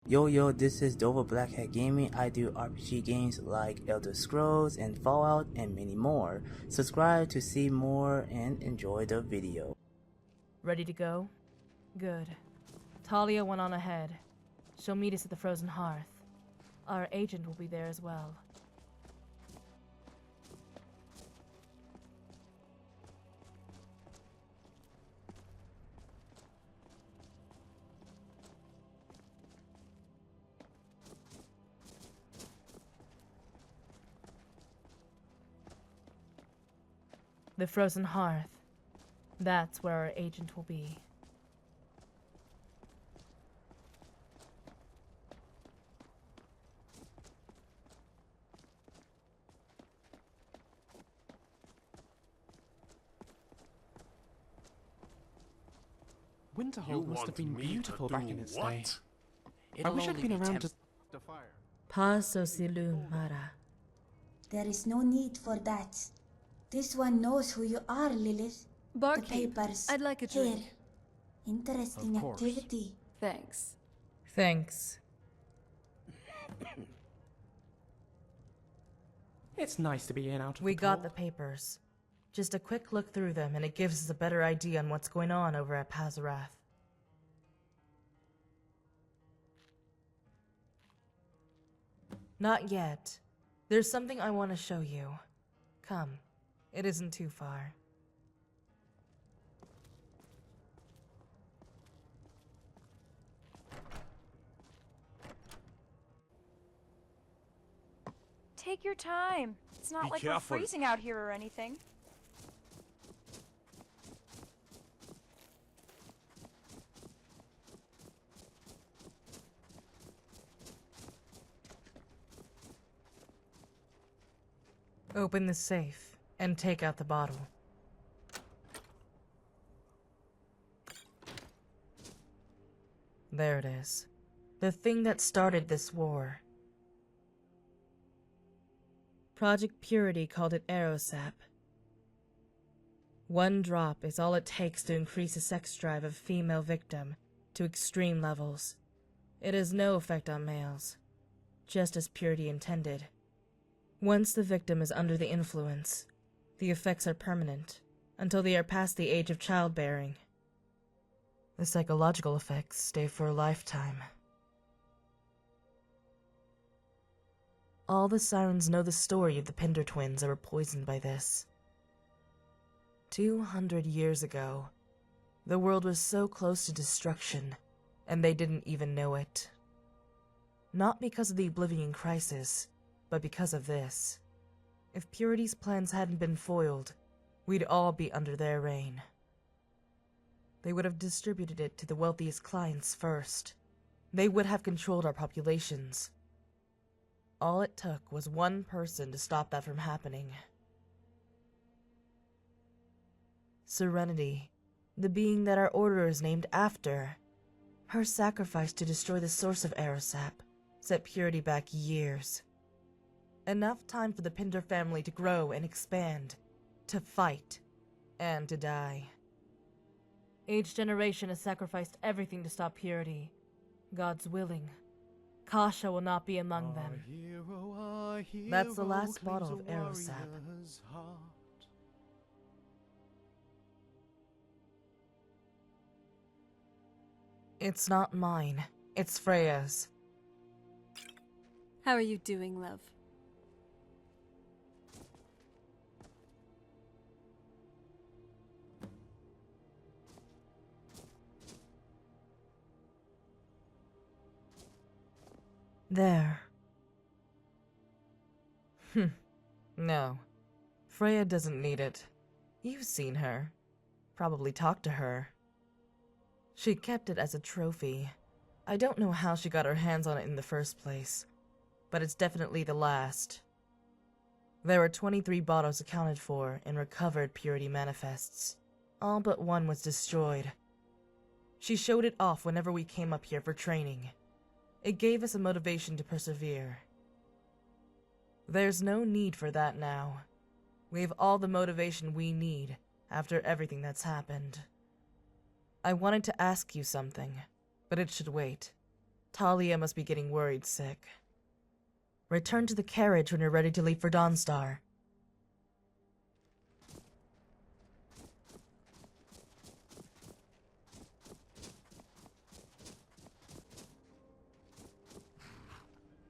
Yo, this is Dova Blackhat Gaming. I do RPG games like Elder Scrolls and Fallout and many more. Subscribe to see more and enjoy the video. Ready to go? Good. Talia went on ahead. She'll meet us at the Frozen Hearth. Our agent will be there as well. The Frozen Hearth. That's where our agent will be. Winterhold must have been beautiful back in its day. I wish I'd been around to the fire. Paso silum mara. There is no need for that. This one knows who you are, Lilith. Barkeep, the papers. I'd like a Here. drink. Interesting Of course. activity. Thanks. Thanks. It's nice to be in out of We the got cold. the papers. Just a quick look through them and it gives us a better idea on what's going on over at Pazarath. Not yet. There's something I want to show you. Come. It isn't too far. Take your time. It's not Be like careful. we're freezing out here or anything. Open the safe and take out the bottle. There it is. The thing that started this war. Project Purity called it USSEP. One drop is all it takes to increase the sex drive of a female victim to extreme levels. It has no effect on males, just as Purity intended. Once the victim is under the influence, the effects are permanent until they are past the age of childbearing. The psychological effects stay for a lifetime. All the sirens know the story of the Pinder twins that were poisoned by this. 200 years ago, the world was so close to destruction, and they didn't even know it. Not because of the Oblivion Crisis, but because of this. If Purity's plans hadn't been foiled, we'd all be under their reign. They would have distributed it to the wealthiest clients first. They would have controlled our populations. All it took was one person to stop that from happening. Serenity, the being that our order is named after. Her sacrifice to destroy the source of USSEP set Purity back years. Enough time for the Pinder family to grow and expand, to fight, and to die. Each generation has sacrificed everything to stop Purity. God's willing. Kasha will not be among them. That's the last bottle of USSEP. It's not mine. It's Freya's. How are you doing, love? There. No. Freya doesn't need it. You've seen her. Probably talked to her. She kept it as a trophy. I don't know how she got her hands on it in the first place, but it's definitely the last. There were 23 bottles accounted for in recovered Purity manifests. All but one was destroyed. She showed it off whenever we came up here for training. It gave us a motivation to persevere. There's no need for that now. We have all the motivation we need after everything that's happened. I wanted to ask you something, but it should wait. Talia must be getting worried sick. Return to the carriage when you're ready to leave for Dawnstar.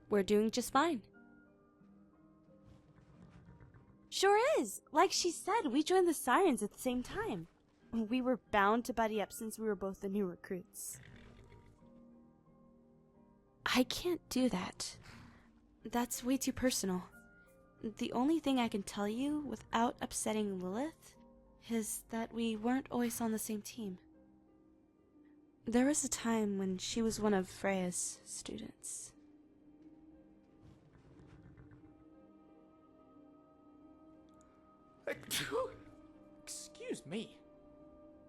We're doing just fine. Sure is. Like she said, we joined the Sirens at the same time. We were bound to buddy up since we were both the new recruits. I can't do that. That's way too personal. The only thing I can tell you without upsetting Lilith is that we weren't always on the same team. There was a time when she was one of Freya's students. Excuse me.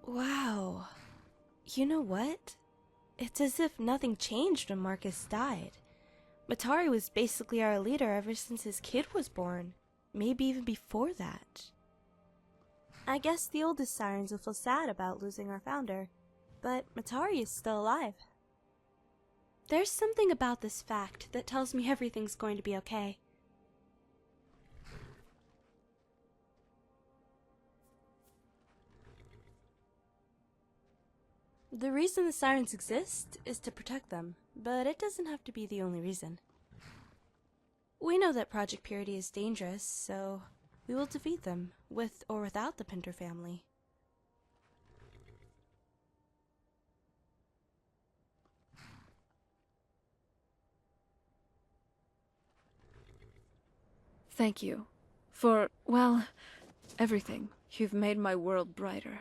Wow. You know what? It's as if nothing changed when Marcus died. Matari was basically our leader ever since his kid was born. Maybe even before that. I guess the oldest Sirens will feel sad about losing our founder, but Matari is still alive. There's something about this fact that tells me everything's going to be okay. The reason the Sirens exist is to protect them, but it doesn't have to be the only reason. We know that Project Purity is dangerous, so we will defeat them, with or without the Pinter family. Thank you for, well, everything. You've made my world brighter.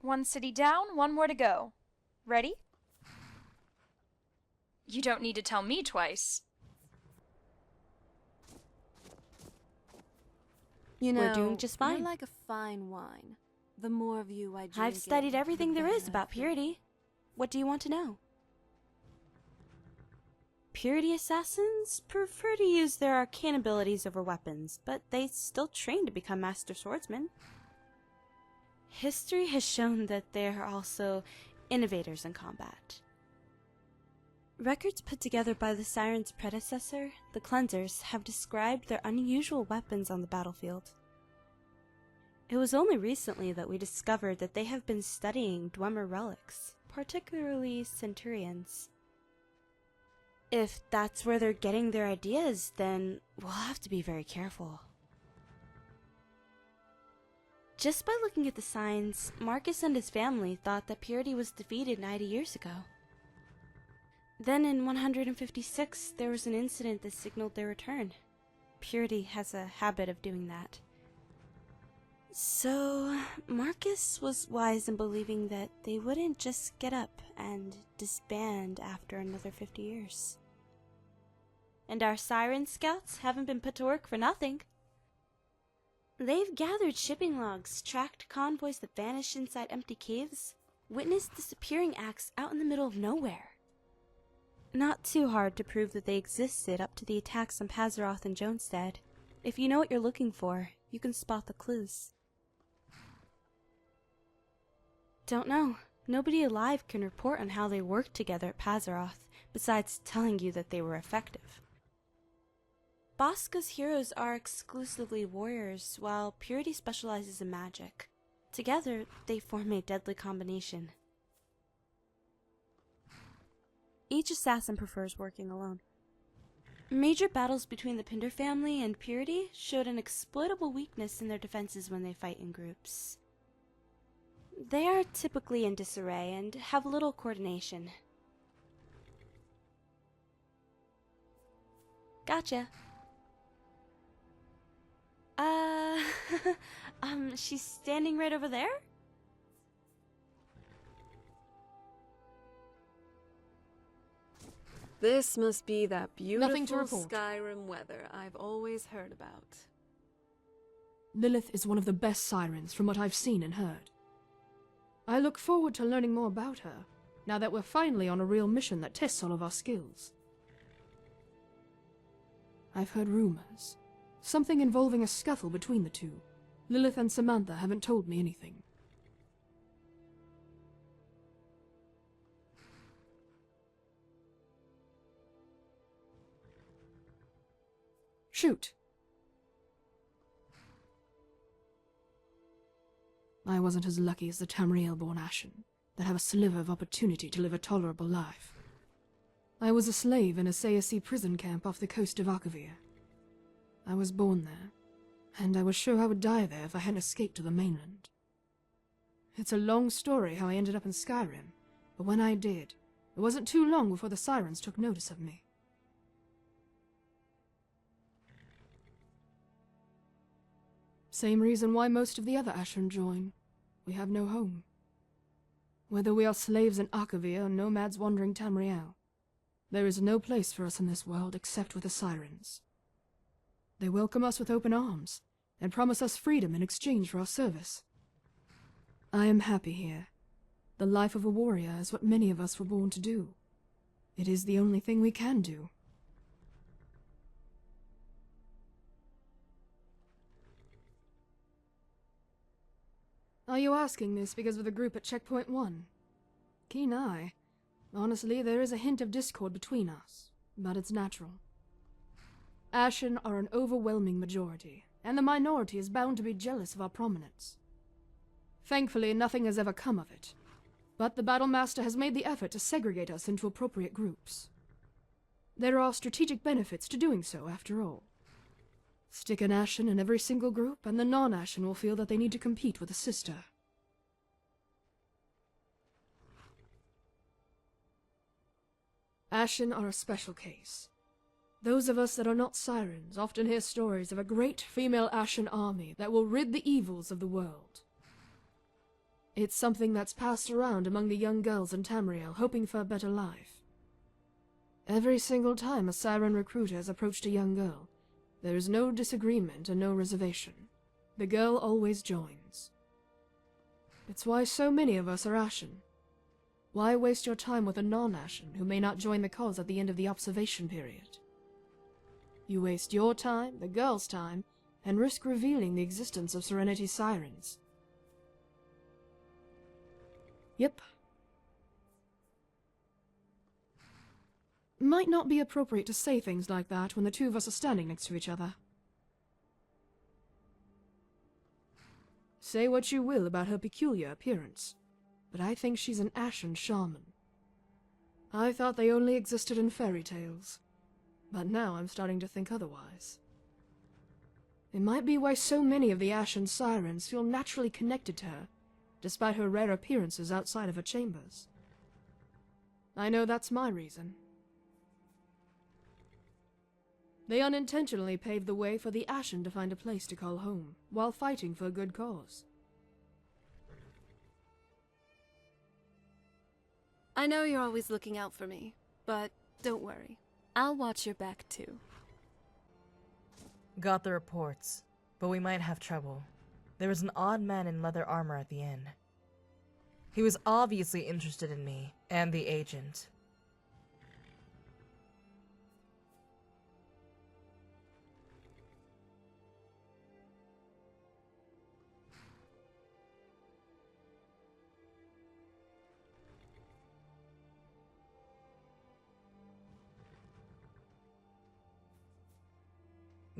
One city down, one more to go. Ready? You don't need to tell me twice. You know, we're doing just fine. You're like a fine wine. The more of you I drink, I've studied everything there is better about I feel. Purity. What do you want to know? Purity assassins prefer to use their arcane abilities over weapons, but they still train to become master swordsmen. History has shown that they are also innovators in combat. Records put together by the Siren's predecessor, the Cleansers, have described their unusual weapons on the battlefield. It was only recently that we discovered that they have been studying Dwemer relics, particularly Centurions. If that's where they're getting their ideas, then we'll have to be very careful. Just by looking at the signs, Marcus and his family thought that Purity was defeated 90 years ago. Then in 156, there was an incident that signaled their return. Purity has a habit of doing that. So, Marcus was wise in believing that they wouldn't just get up and disband after another 50 years. And our Siren Scouts haven't been put to work for nothing. They've gathered shipping logs, tracked convoys that vanished inside empty caves, witnessed disappearing acts out in the middle of nowhere. Not too hard to prove that they existed up to the attacks on Pazaroth and Jonestead. If you know what you're looking for, you can spot the clues. Don't know. Nobody alive can report on how they worked together at Pazaroth, besides telling you that they were effective. Bosca's heroes are exclusively warriors, while Purity specializes in magic. Together, they form a deadly combination. Each assassin prefers working alone. Major battles between the Pinder family and Purity showed an exploitable weakness in their defenses when they fight in groups. They are typically in disarray and have little coordination. Gotcha. She's standing right over there? This must be that beautiful Nothing to report. Skyrim weather I've always heard about. Lilith is one of the best sirens from what I've seen and heard. I look forward to learning more about her, now that we're finally on a real mission that tests all of our skills. I've heard rumors. Something involving a scuffle between the two. Lilith and Samantha haven't told me anything. Shoot. I wasn't as lucky as the Tamriel-born Ashen, that have a sliver of opportunity to live a tolerable life. I was a slave in a CSC prison camp off the coast of Akavir. I was born there, and I was sure I would die there if I hadn't escaped to the mainland. It's a long story how I ended up in Skyrim, but when I did, it wasn't too long before the Sirens took notice of me. Same reason why most of the other Ashen join. We have no home. Whether we are slaves in Akavir or nomads wandering Tamriel, there is no place for us in this world except with the Sirens. They welcome us with open arms, and promise us freedom in exchange for our service. I am happy here. The life of a warrior is what many of us were born to do. It is the only thing we can do. Are you asking this because of the group at Checkpoint 1? Keen eye. Honestly, there is a hint of discord between us, but it's natural. Ashen are an overwhelming majority, and the minority is bound to be jealous of our prominence. Thankfully, nothing has ever come of it, but the Battlemaster has made the effort to segregate us into appropriate groups. There are strategic benefits to doing so, after all. Stick an Ashen in every single group, and the non-Ashen will feel that they need to compete with a sister. Ashen are a special case. Those of us that are not Sirens often hear stories of a great female Ashen army that will rid the evils of the world. It's something that's passed around among the young girls in Tamriel, hoping for a better life. Every single time a Siren recruiter has approached a young girl, there is no disagreement and no reservation. The girl always joins. It's why so many of us are Ashen. Why waste your time with a non-Ashen who may not join the cause at the end of the observation period? You waste your time, the girl's time, and risk revealing the existence of Serenity's Sirens. Yep. Might not be appropriate to say things like that when the two of us are standing next to each other. Say what you will about her peculiar appearance, but I think she's an Ashen shaman. I thought they only existed in fairy tales, but now I'm starting to think otherwise. It might be why so many of the Ashen Sirens feel naturally connected to her, despite her rare appearances outside of her chambers. I know that's my reason. They unintentionally paved the way for the Ashen to find a place to call home, while fighting for a good cause. I know you're always looking out for me, but don't worry. I'll watch your back too. Got the reports, but we might have trouble. There was an odd man in leather armor at the inn. He was obviously interested in me and the agent.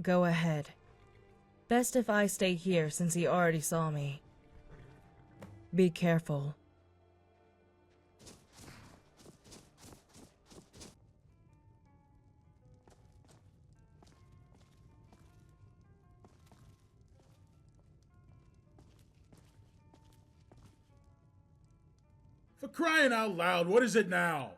Go ahead. Best if I stay here since he already saw me. Be careful. For crying out loud, what is it now?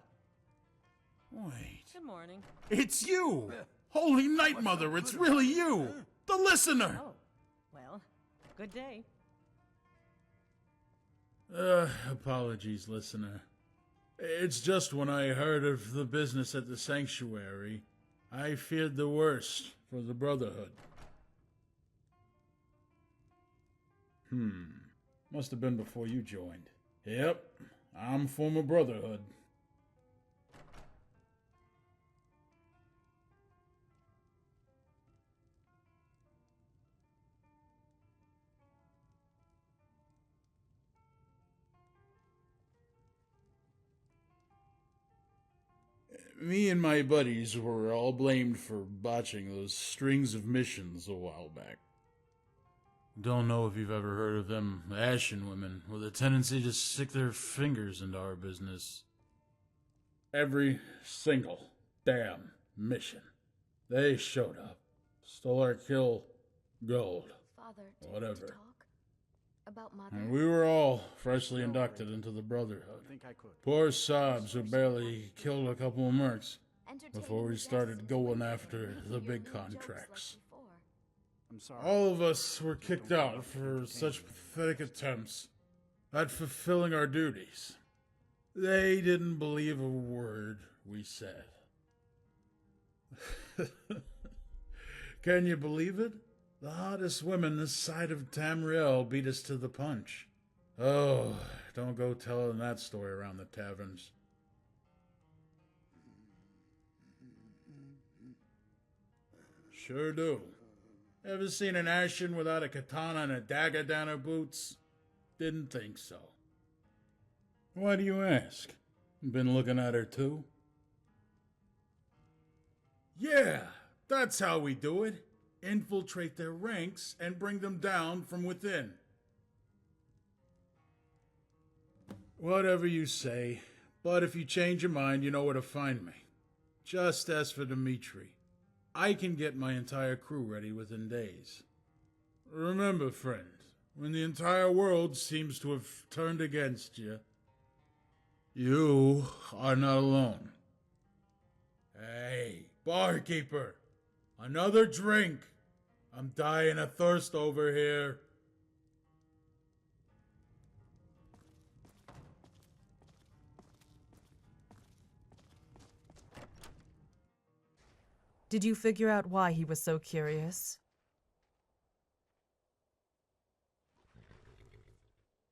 Wait. Good morning. It's you! Holy Night Mother, it's really you! The listener! Oh, well, good day. Apologies, listener. It's just when I heard of the business at the sanctuary, I feared the worst for the Brotherhood. Must have been before you joined. Yep, I'm former Brotherhood. Me and my buddies were all blamed for botching those strings of missions a while back. Don't know if you've ever heard of them Ashen women with a tendency to stick their fingers into our business. Every single damn mission. They showed up, stole our kill, gold, Father, do you whatever. want to talk about Mother? And we were all freshly inducted into the Brotherhood. Poor sobs who barely killed a couple of mercs before we started going after the big contracts. All of us were kicked out for such pathetic attempts at fulfilling our duties. They didn't believe a word we said. Can you believe it? The hottest women this side of Tamriel beat us to the punch. Oh, don't go telling that story around the taverns. Sure do. Ever seen an Ashen without a katana and a dagger down her boots? Didn't think so. Why do you ask? Been looking at her too? Yeah, that's how we do it. Infiltrate their ranks and bring them down from within. Whatever you say, but if you change your mind, you know where to find me. Just ask for Dimitri. I can get my entire crew ready within days. Remember, friend, when the entire world seems to have turned against you, you are not alone. Hey, barkeeper, another drink. I'm dying of thirst over here. Did you figure out why he was so curious?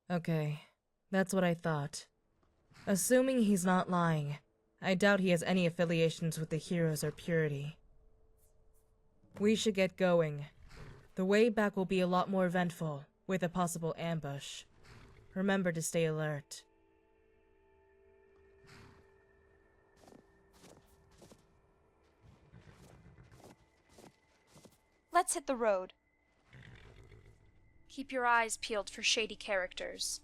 Okay, that's what I thought. Assuming he's not lying, I doubt he has any affiliations with the Heroes or Purity. We should get going. The way back will be a lot more eventful, with a possible ambush. Remember to stay alert. Let's hit the road. Keep your eyes peeled for shady characters.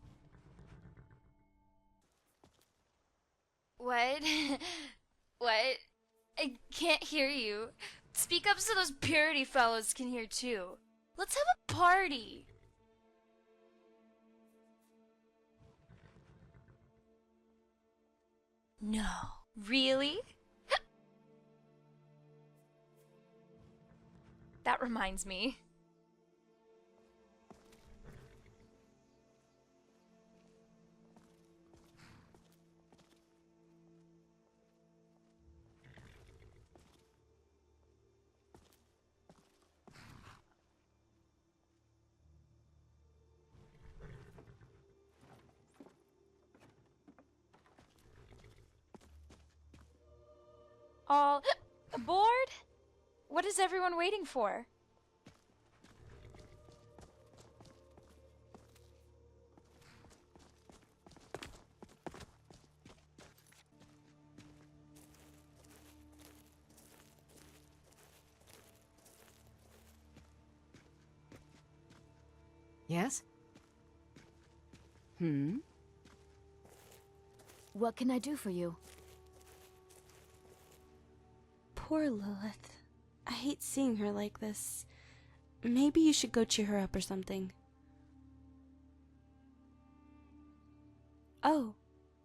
What? What? I can't hear you. Speak up so those Purity fellows can hear too. Let's have a party. No. Really? That reminds me. All aboard? What is everyone waiting for? Yes? What can I do for you? Poor Lilith. I hate seeing her like this. Maybe you should go cheer her up or something. Oh,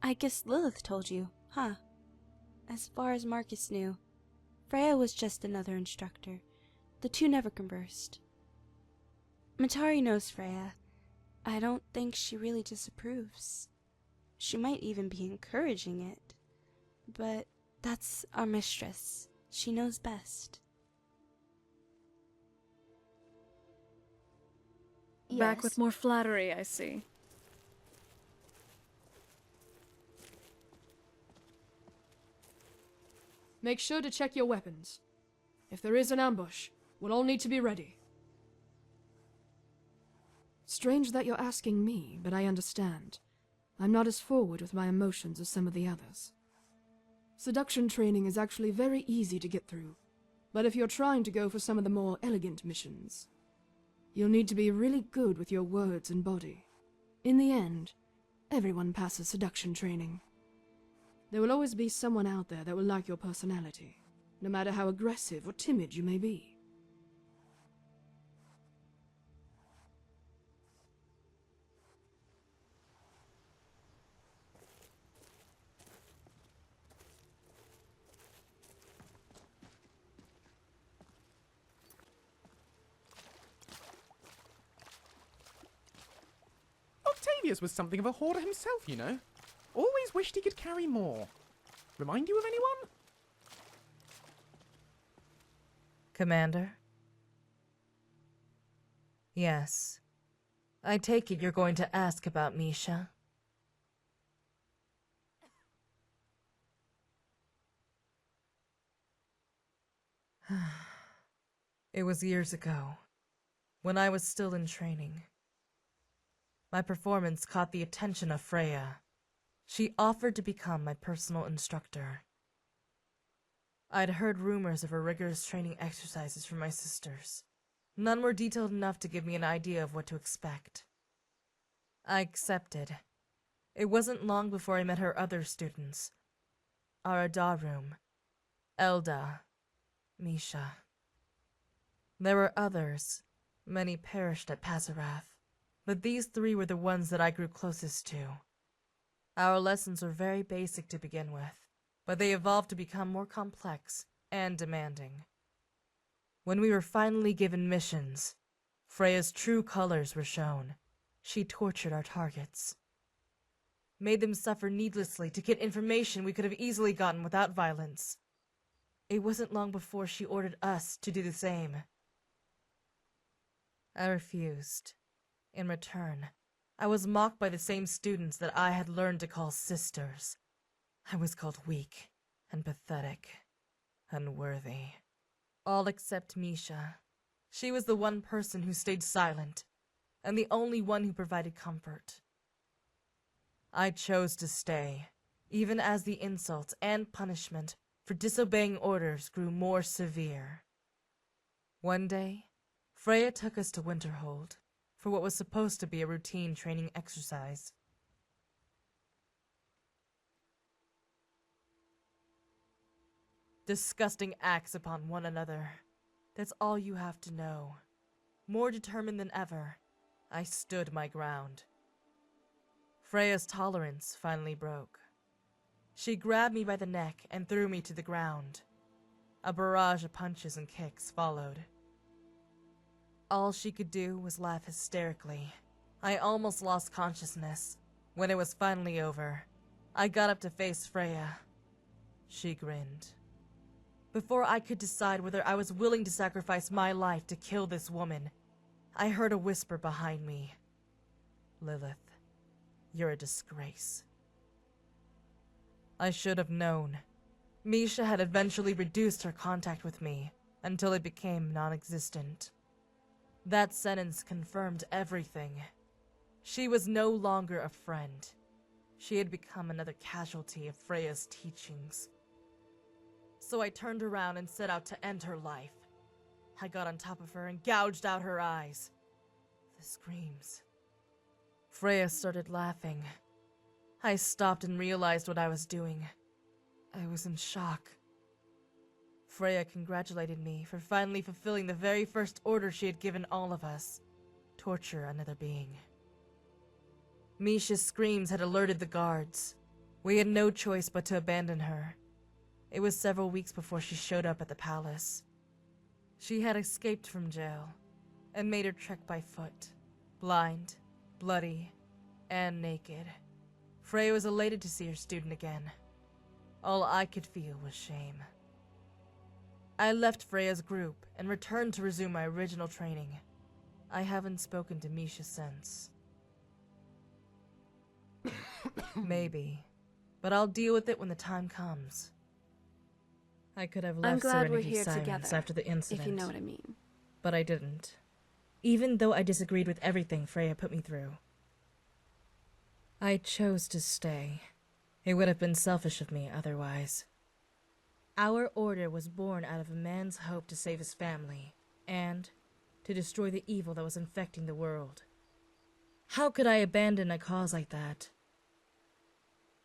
I guess Lilith told you, huh? As far as Marcus knew, Freya was just another instructor. The two never conversed. Matari knows Freya. I don't think she really disapproves. She might even be encouraging it. But that's our mistress. She knows best. Back with more flattery, I see. Make sure to check your weapons. If there is an ambush, we'll all need to be ready. Strange that you're asking me, but I understand. I'm not as forward with my emotions as some of the others. Seduction training is actually very easy to get through, but if you're trying to go for some of the more elegant missions, you'll need to be really good with your words and body. In the end, everyone passes seduction training. There will always be someone out there that will like your personality, no matter how aggressive or timid you may be. Octavius was something of a hoarder himself, you know. Always wished he could carry more. Remind you of anyone? Commander? Yes. I take it you're going to ask about Misha. It was years ago, when I was still in training. My performance caught the attention of Freya. She offered to become my personal instructor. I'd heard rumors of her rigorous training exercises from my sisters. None were detailed enough to give me an idea of what to expect. I accepted. It wasn't long before I met her other students. Aradarum, Elda, Misha. There were others. Many perished at Pasarath, but these three were the ones that I grew closest to. Our lessons were very basic to begin with, but they evolved to become more complex and demanding. When we were finally given missions, Freya's true colors were shown. She tortured our targets, made them suffer needlessly to get information we could have easily gotten without violence. It wasn't long before she ordered us to do the same. I refused. In return, I was mocked by the same students that I had learned to call sisters. I was called weak and pathetic, unworthy. All except Misha. She was the one person who stayed silent, and the only one who provided comfort. I chose to stay, even as the insults and punishment for disobeying orders grew more severe. One day, Freya took us to Winterhold for what was supposed to be a routine training exercise. Disgusting acts upon one another. That's all you have to know. More determined than ever, I stood my ground. Freya's tolerance finally broke. She grabbed me by the neck and threw me to the ground. A barrage of punches and kicks followed. All she could do was laugh hysterically. I almost lost consciousness. When it was finally over, I got up to face Freya. She grinned. Before I could decide whether I was willing to sacrifice my life to kill this woman, I heard a whisper behind me. Lilith, you're a disgrace. I should have known. Misha had eventually reduced her contact with me until it became non-existent. That sentence confirmed everything. She was no longer a friend. She had become another casualty of Freya's teachings. So I turned around and set out to end her life. I got on top of her and gouged out her eyes. The screams. Freya started laughing. I stopped and realized what I was doing. I was in shock. Freya congratulated me for finally fulfilling the very first order she had given all of us: torture another being. Misha's screams had alerted the guards. We had no choice but to abandon her. It was several weeks before she showed up at the palace. She had escaped from jail and made her trek by foot, blind, bloody, and naked. Freya was elated to see her student again. All I could feel was shame. I left Freya's group and returned to resume my original training. I haven't spoken to Misha since. Maybe, but I'll deal with it when the time comes. I could have left I'm glad we're Serenity here Sirens together, after the incident, if you know what I mean. but I didn't. Even though I disagreed with everything Freya put me through. I chose to stay. It would have been selfish of me otherwise. Our order was born out of a man's hope to save his family, and to destroy the evil that was infecting the world. How could I abandon a cause like that?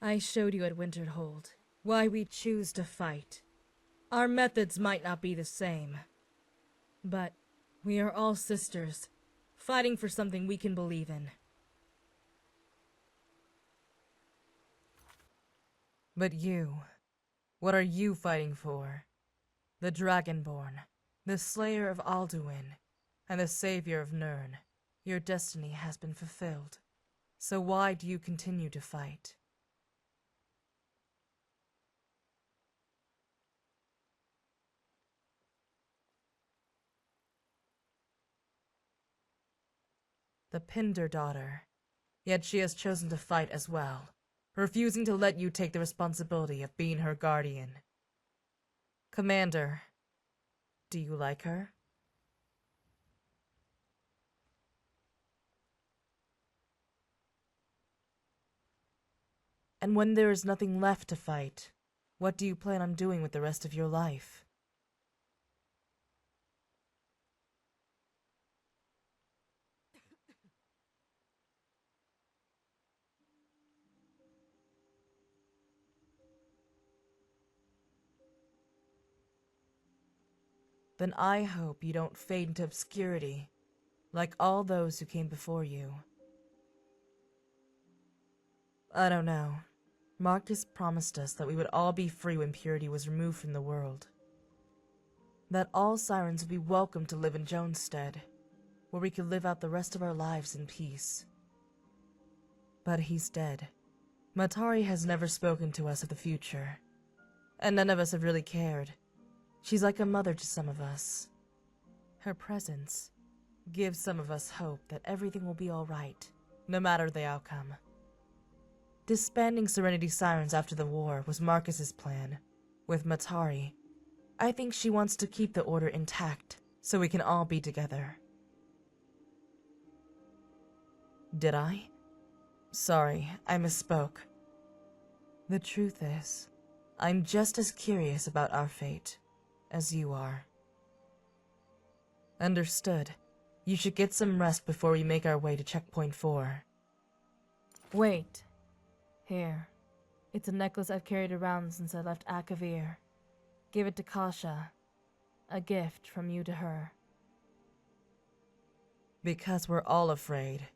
I showed you at Winterhold why we choose to fight. Our methods might not be the same, but we are all sisters, fighting for something we can believe in. But you, what are you fighting for? The Dragonborn, the Slayer of Alduin, and the Savior of Nirn. Your destiny has been fulfilled. So why do you continue to fight? The Pinder daughter. Yet she has chosen to fight as well, refusing to let you take the responsibility of being her guardian. Commander, do you like her? And when there is nothing left to fight, what do you plan on doing with the rest of your life? Then I hope you don't fade into obscurity, like all those who came before you. I don't know. Marcus promised us that we would all be free when purity was removed from the world. That all sirens would be welcome to live in Joanstead, where we could live out the rest of our lives in peace. But he's dead. Matari has never spoken to us of the future, and none of us have really cared. She's like a mother to some of us. Her presence gives some of us hope that everything will be all right, no matter the outcome. Disbanding Serenity Sirens after the war was Marcus's plan. With Matari, I think she wants to keep the order intact so we can all be together. Did I? Sorry, I misspoke. The truth is, I'm just as curious about our fate as you are. Understood. You should get some rest before we make our way to Checkpoint 4. Wait. Here. It's a necklace I've carried around since I left Akavir. Give it to Kasha. A gift from you to her. Because we're all afraid.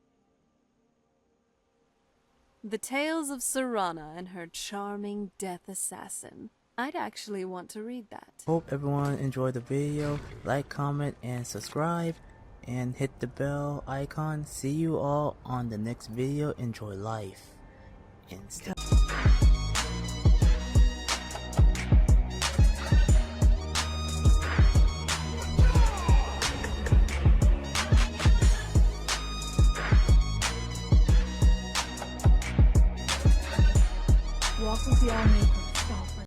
The Tales of Serana and her charming death assassin. I'd actually want to read that. Hope everyone enjoyed the video. Like, comment, and subscribe. And hit the bell icon. See you all on the next video. Enjoy life. And stay. Walk with the army